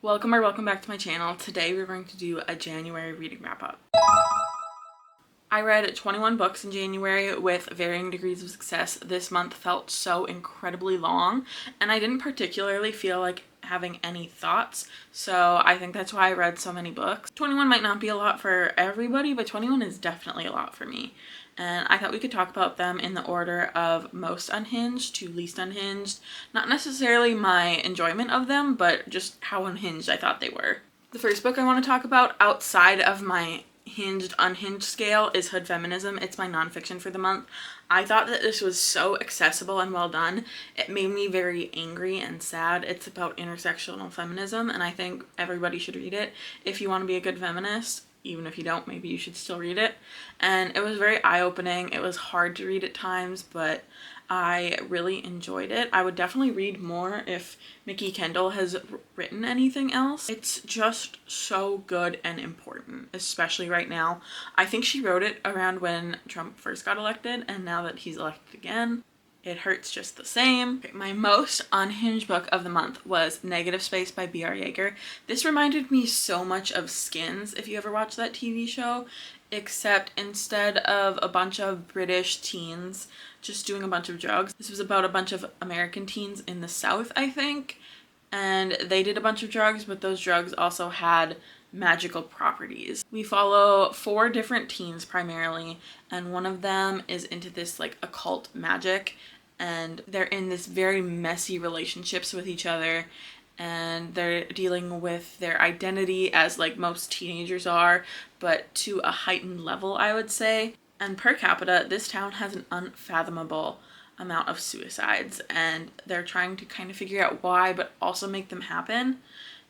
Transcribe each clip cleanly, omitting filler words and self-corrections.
Welcome back to my channel. Today we're going to do a January reading wrap up. I read 21 books in January with varying degrees of success. This month felt so incredibly long and I didn't particularly feel like having any thoughts, so I think that's why I read so many books. 21 might not be a lot for everybody, but 21 is definitely a lot for me. And I thought we could talk about them in the order of most unhinged to least unhinged. Not necessarily my enjoyment of them, but just how unhinged I thought they were. The first book I want to talk about outside of my hinged unhinged scale is Hood Feminism. It's my nonfiction for the month. I thought that this was so accessible and well done. It made me very angry and sad. It's about intersectional feminism and I think everybody should read it if you want to be a good feminist. Even if you don't, maybe you should still read it. And it was very eye-opening. It was hard to read at times, but I really enjoyed it. I would definitely read more if Mickey Kendall has written anything else. It's just so good and important, especially right now. I think she wrote it around when Trump first got elected, and now that he's elected again, it hurts just the same. My most unhinged book of the month was Negative Space by B.R. Yeager. This reminded me so much of Skins, if you ever watched that TV show, except instead of a bunch of British teens just doing a bunch of drugs, this was about a bunch of American teens in the South, I think, and they did a bunch of drugs, but those drugs also had magical properties. We follow 4 different teens primarily, and one of them is into this like occult magic, and they're in this very messy relationships with each other, and they're dealing with their identity as like most teenagers are, but to a heightened level, I would say. And per capita, this town has an unfathomable amount of suicides, and they're trying to kind of figure out why, but also make them happen.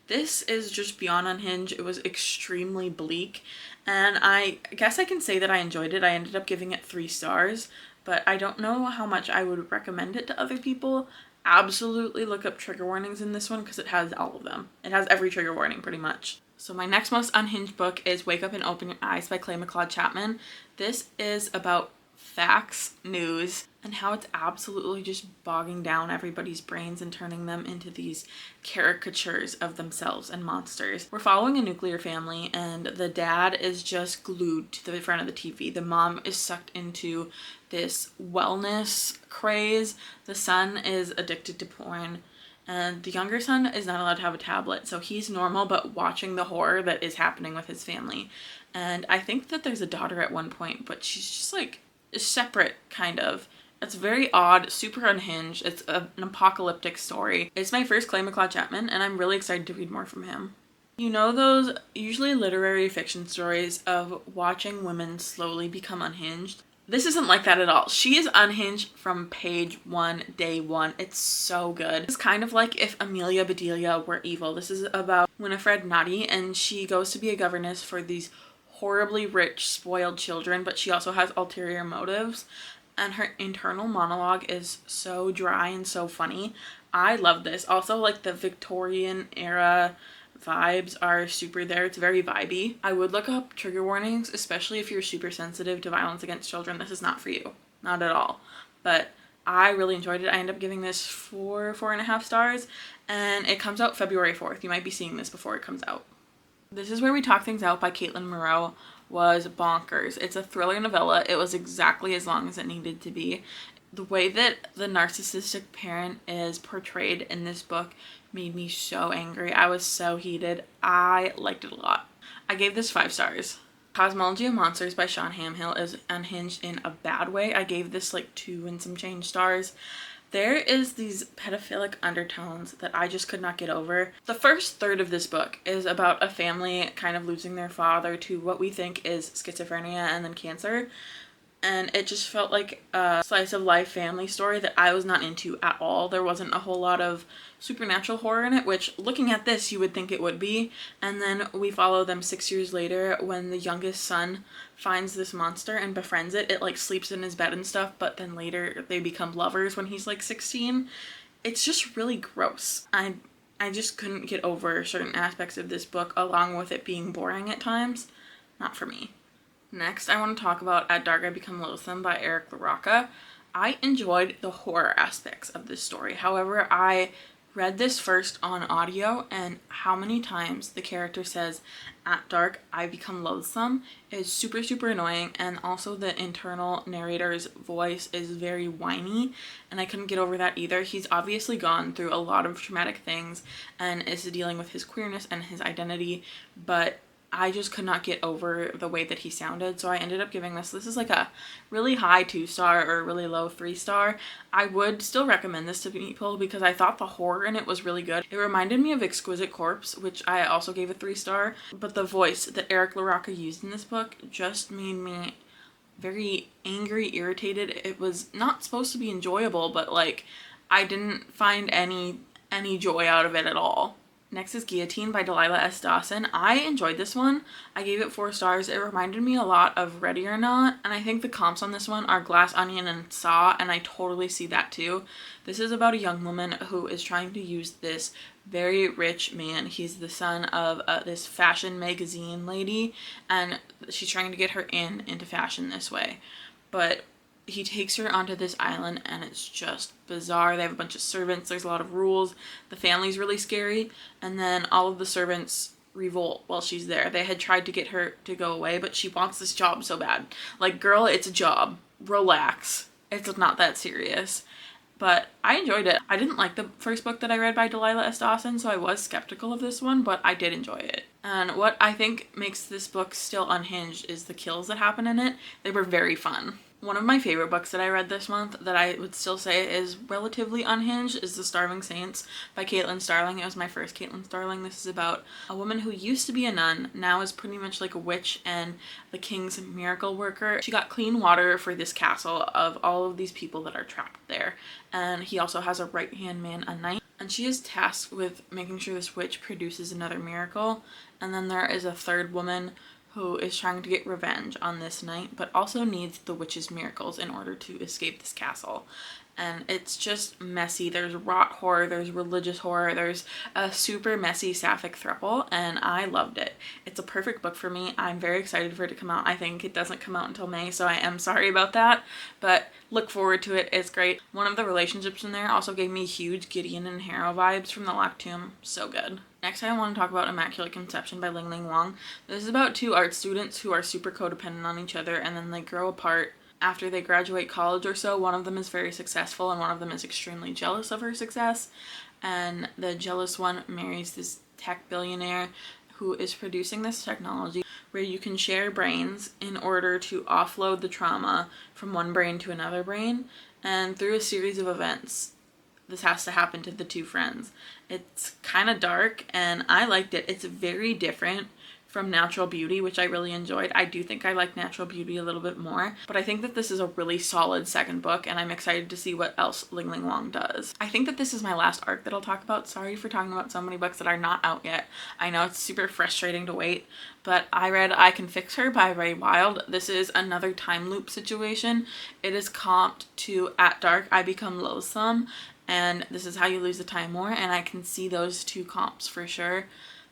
This is just beyond unhinged. It was extremely bleak, and I guess I can say that I enjoyed it. I ended up giving it 3 stars, but I don't know how much I would recommend it to other people. Absolutely look up trigger warnings in this one because it has all of them. It has every trigger warning pretty much. So my next most unhinged book is Wake Up and Open Your Eyes by Clay McLeod Chapman. This is about facts, news, and how it's absolutely just bogging down everybody's brains and turning them into these caricatures of themselves and monsters. We're following a nuclear family and the dad is just glued to the front of the TV. The mom is sucked into this wellness craze. The son is addicted to porn. And the younger son is not allowed to have a tablet, so he's normal but watching the horror that is happening with his family. And I think that there's a daughter at one point, but she's just like separate, kind of. It's very odd, super unhinged. It's an apocalyptic story. It's my first Clay McLeod Chapman, and I'm really excited to read more from him. You know those usually literary fiction stories of watching women slowly become unhinged? This isn't like that at all. She is unhinged from page 1, day 1. It's so good. It's kind of like if Amelia Bedelia were evil. This is about Winifred Nutty, and she goes to be a governess for these horribly rich, spoiled children, but she also has ulterior motives, and her internal monologue is so dry and so funny. I love this. Also, like the Victorian era vibes are super there. It's very vibey. I would look up trigger warnings, especially if you're super sensitive to violence against children. This is not for you. Not at all. But I really enjoyed it. I ended up giving this 4.5 stars, and it comes out February 4th. You might be seeing this before it comes out. This Is Where We Talk Things Out by Caitlin Moreau was bonkers. It's a thriller novella. It was exactly as long as it needed to be. The way that the narcissistic parent is portrayed in this book made me so angry. I was so heated. I liked it a lot. I gave this 5 stars. Cosmology of Monsters by Sean Hamhill is unhinged in a bad way. I gave this like 2 and some change stars. There is these pedophilic undertones that I just could not get over. The first third of this book is about a family kind of losing their father to what we think is schizophrenia and then cancer. And it just felt like a slice of life family story that I was not into at all. There wasn't a whole lot of supernatural horror in it, which looking at this you would think it would be. And then we follow them 6 years later when the youngest son finds this monster and befriends it. It like sleeps in his bed and stuff, but then later they become lovers when he's like 16. It's just really gross. I just couldn't get over certain aspects of this book, along with it being boring at times. Not for me. Next, I want to talk about At Dark I Become Loathsome by Eric LaRocca. I enjoyed the horror aspects of this story. However, I read this first on audio, and how many times the character says, "At dark, I become loathsome," is super, super annoying. And also the internal narrator's voice is very whiny, and I couldn't get over that either. He's obviously gone through a lot of traumatic things and is dealing with his queerness and his identity, but I just could not get over the way that he sounded, so I ended up giving this is like a really high 2-star or a really low 3-star. I would still recommend this to people because I thought the horror in it was really good. It reminded me of Exquisite Corpse, which I also gave a 3-star, but the voice that Eric LaRocca used in this book just made me very angry, irritated. It was not supposed to be enjoyable, but like I didn't find any joy out of it at all. Next is Guillotine by Delilah S. Dawson. I enjoyed this one. I gave it 4 stars. It reminded me a lot of Ready or Not, and I think the comps on this one are Glass Onion and Saw, and I totally see that too. This is about a young woman who is trying to use this very rich man. He's the son of this fashion magazine lady, and she's trying to get her into fashion this way. But he takes her onto this island, and it's just bizarre. They have a bunch of servants. There's a lot of rules. The family's really scary. And then all of the servants revolt while she's there. They had tried to get her to go away, but she wants this job so bad. Like, girl, it's a job. Relax. It's not that serious. But I enjoyed it. I didn't like the first book that I read by Delilah S. Dawson, so I was skeptical of this one, but I did enjoy it. And what I think makes this book still unhinged is the kills that happen in it. They were very fun. One of my favorite books that I read this month that I would still say is relatively unhinged is The Starving Saints by Caitlin Starling. It was my first Caitlin Starling. This is about a woman who used to be a nun, now is pretty much like a witch and the king's miracle worker. She got clean water for this castle of all of these people that are trapped there. And he also has a right-hand man, a knight. And she is tasked with making sure this witch produces another miracle. And then there is a third woman who is trying to get revenge on this knight, but also needs the witch's miracles in order to escape this castle. And it's just messy. There's rot horror, there's religious horror, there's a super messy sapphic throuple, and I loved it. It's a perfect book for me. I'm very excited for it to come out. I think it doesn't come out until May, so I am sorry about that, but look forward to it. It's great. One of the relationships in there also gave me huge Gideon and Harrow vibes from the Locked Tomb. So good. Next, I want to talk about Immaculate Conception by Ling Ling Wang. This is about 2 art students who are super codependent on each other, and then they grow apart after they graduate college or so. One of them is very successful, and one of them is extremely jealous of her success. And the jealous one marries this tech billionaire who is producing this technology where you can share brains in order to offload the trauma from one brain to another brain. And through a series of events, this has to happen to the 2 friends. It's kind of dark, and I liked it. It's very different from Natural Beauty, which I really enjoyed. I do think I like Natural Beauty a little bit more, but I think that this is a really solid second book, and I'm excited to see what else Ling Ling Wang does. I think that this is my last arc that I'll talk about. Sorry for talking about so many books that are not out yet. I know it's super frustrating to wait, but I read I Can Fix Her by Ray Wilde. This is another time loop situation. It is comped to At Dark, I Become Loathsome, and This Is How You Lose the Time War, and I can see those 2 comps for sure.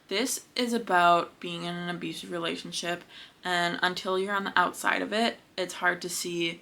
This is about being in an abusive relationship, and until you're on the outside of it, it's hard to see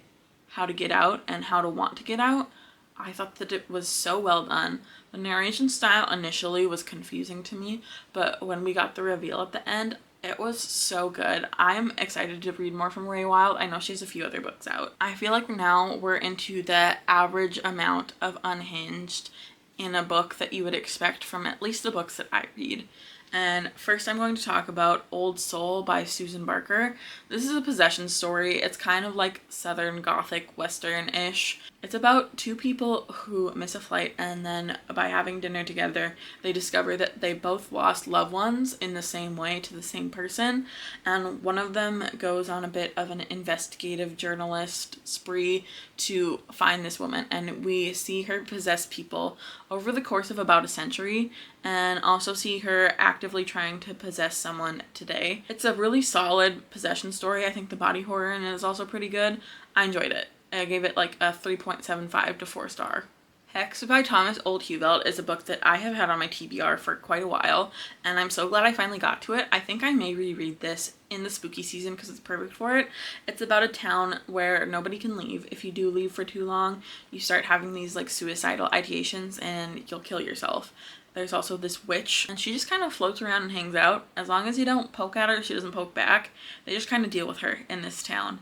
how to get out and how to want to get out. I thought that it was so well done. The narration style initially was confusing to me, but when we got the reveal at the end, it was so good. I'm excited to read more from Ray Wilde. I know she has a few other books out. I feel like now we're into the average amount of unhinged in a book that you would expect from at least the books that I read. And first I'm going to talk about Old Soul by Susan Barker. This is a possession story. It's kind of like Southern Gothic Western-ish. It's about 2 people who miss a flight, and then by having dinner together, they discover that they both lost loved ones in the same way to the same person. And one of them goes on a bit of an investigative journalist spree to find this woman. And we see her possess people over the course of about a century, and also see her actively trying to possess someone today. It's a really solid possession story. I think the body horror in it is also pretty good. I enjoyed it. I gave it like a 3.75 to 4 star. Hex by Thomas Oldhuveld is a book that I have had on my TBR for quite a while, and I'm so glad I finally got to it. I think I may reread this in the spooky season because it's perfect for it. It's about a town where nobody can leave. If you do leave for too long, you start having these like suicidal ideations and you'll kill yourself. There's also this witch, and she just kind of floats around and hangs out. As long as you don't poke at her, she doesn't poke back. They just kind of deal with her in this town.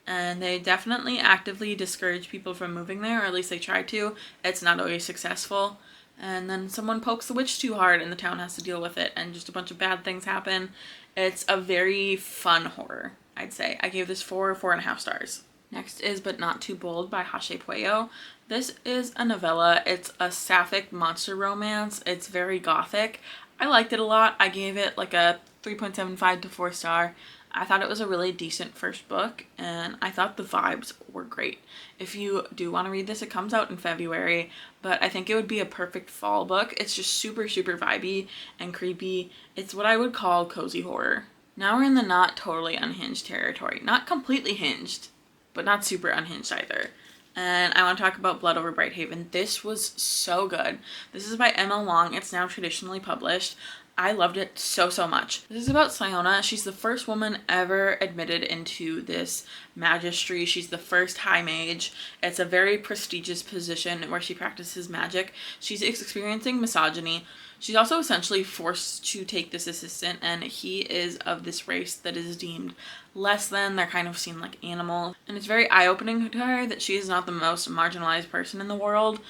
And they definitely actively discourage people from moving there, or at least they try to. It's not always successful. And then someone pokes the witch too hard and the town has to deal with it, and just a bunch of bad things happen. It's a very fun horror, I'd say. I gave this 4.5 stars. Next is But Not Too Bold by Hashe Puello. This is a novella. It's a sapphic monster romance. It's very gothic. I liked it a lot. I gave it like a 3.75 to 4 star. I thought it was a really decent first book, and I thought the vibes were great. If you do want to read this, it comes out in February, but I think it would be a perfect fall book. It's just super, super vibey and creepy. It's what I would call cozy horror. Now we're in the not totally unhinged territory. Not completely hinged, but not super unhinged either. And I want to talk about Blood Over Brighthaven. This was so good. This is by Emma Long. It's now traditionally published. I loved it so, so much. This is about Siona. She's the first woman ever admitted into this magistry. She's the first high mage. It's a very prestigious position where she practices magic. She's experiencing misogyny. She's also essentially forced to take this assistant, and he is of this race that is deemed less than. They're kind of seen like animals. And it's very eye-opening to her that she is not the most marginalized person in the world,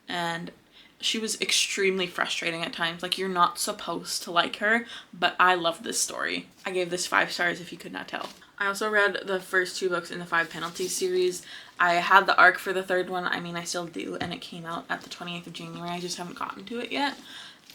and she was extremely frustrating at times. Like, you're not supposed to like her, but I love this story. I gave this 5 stars if you could not tell. I also read the first 2 books in the 5 Penalties series. I had the arc for the 3rd one. I mean, I still do, and it came out at the 28th of January. I just haven't gotten to it yet.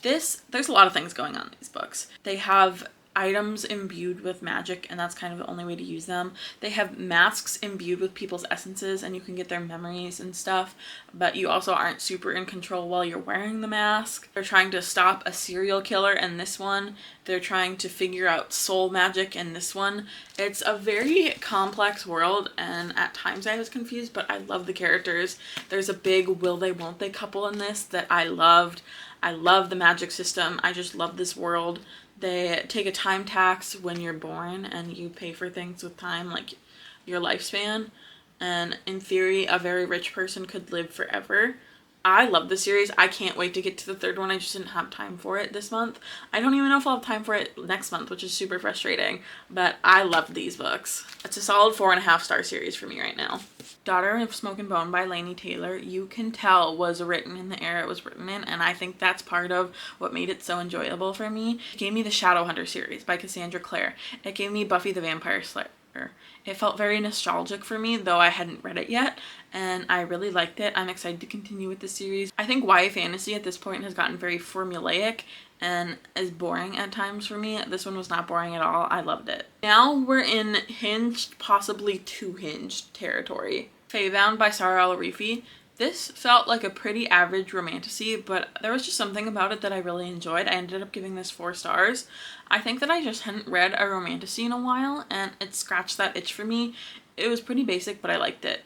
There's a lot of things going on in these books. They have items imbued with magic, and that's kind of the only way to use them. They have masks imbued with people's essences, and you can get their memories and stuff, but you also aren't super in control while you're wearing the mask. They're trying to stop a serial killer in this one. They're trying to figure out soul magic in this one. It's a very complex world, and at times I was confused, but I love the characters. There's a big will they won't they couple in this that I loved. I love the magic system. I just love this world. They take a time tax when you're born, and you pay for things with time, like your lifespan. And in theory, a very rich person could live forever. I love the series. I can't wait to get to the 3rd one. I just didn't have time for it this month. I don't even know if I'll have time for it next month, which is super frustrating, but I love these books. It's a solid 4.5 star series for me right now. Daughter of Smoke and Bone by Laini Taylor, you can tell was written in the era it was written in, and I think that's part of what made it so enjoyable for me. It gave me the Shadowhunter series by Cassandra Clare. It gave me Buffy the Vampire Slayer. It felt very nostalgic for me, though I hadn't read it yet, and I really liked it. I'm excited to continue with the series. I think YA fantasy at this point has gotten very formulaic and is boring at times for me. This one was not boring at all. I loved it. Now we're in hinged, possibly too hinged territory. Faebound by Sara Al-Arifi. This felt like a pretty average romantasy, but there was just something about it that I really enjoyed. I ended up giving this 4 stars. I think that I just hadn't read a romantasy in a while, and it scratched that itch for me. It was pretty basic, but I liked it.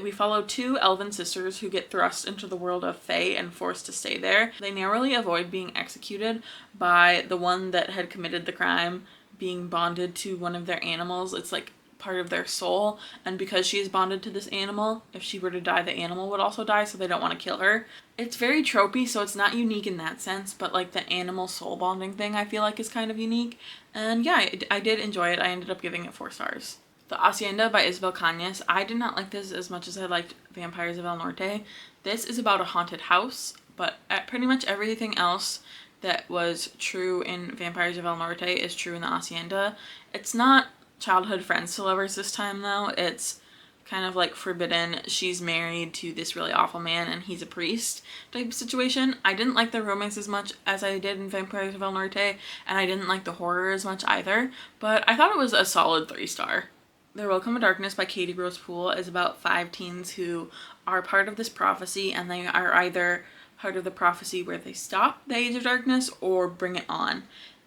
We follow 2 elven sisters who get thrust into the world of Fae and forced to stay there. They narrowly avoid being executed by the one that had committed the crime being bonded to one of their animals. It's like part of their soul, and because she is bonded to this animal, if she were to die, the animal would also die, so they don't want to kill her. It's very tropey, so it's not unique in that sense, but like the animal soul bonding thing I feel like is kind of unique. And yeah, I did enjoy it. I ended up giving it 4 stars. The Hacienda by Isabel Cañas. I did not like this as much as I liked Vampires of El Norte. This is about a haunted house, but pretty much everything else that was true in Vampires of El Norte is true in the Hacienda. It's not childhood friends to lovers this time, though. It's kind of like forbidden. She's married to this really awful man and he's a priest type of situation. I didn't like the romance as much as I did in Vampires of El Norte, and I didn't like the horror as much either, but I thought it was a solid 3 star. There Will Come a Darkness by Katie Rose Poole is about 5 teens who are part of this prophecy, and they are either part of the prophecy where they stop the Age of Darkness or bring it on.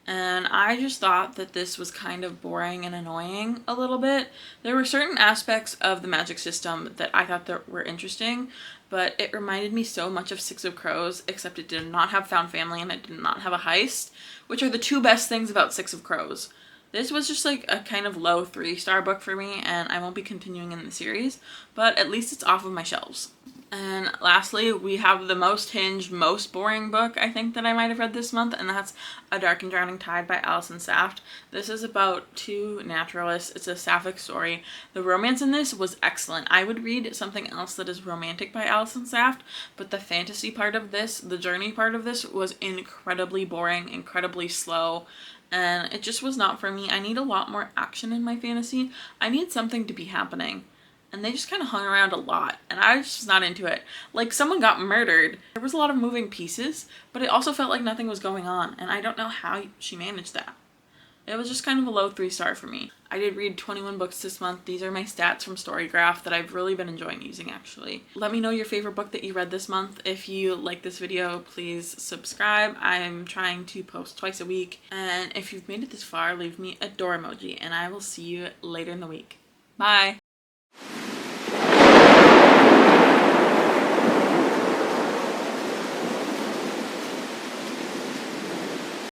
And I just thought that this was kind of boring and annoying a little bit. There were certain aspects of the magic system that I thought that were interesting, but it reminded me so much of Six of Crows, except it did not have found family and it did not have a heist, which are the two best things about Six of Crows. This was just like a kind of low 3-star book for me, and I won't be continuing in the series, but at least it's off of my shelves. And lastly, we have the most hinged, most boring book I think that I might have read this month, and that's A Dark and Drowning Tide by Alison Saft. This is about two naturalists. It's a sapphic story. The romance in this was excellent. I would read something else that is romantic by Alison Saft, but the fantasy part of this, the journey part of this, was incredibly boring, incredibly slow, and it just was not for me. I need a lot more action in my fantasy. I need something to be happening. And they just kind of hung around a lot, and I was just not into it. Like, someone got murdered. There was a lot of moving pieces, but it also felt like nothing was going on, and I don't know how she managed that. It was just kind of a low 3-star for me. I did read 21 books this month. These are my stats from Storygraph that I've really been enjoying using, actually. Let me know your favorite book that you read this month. If you like this video, please subscribe. I'm trying to post twice a week. And if you've made it this far, leave me a door emoji, and I will see you later in the week. Bye!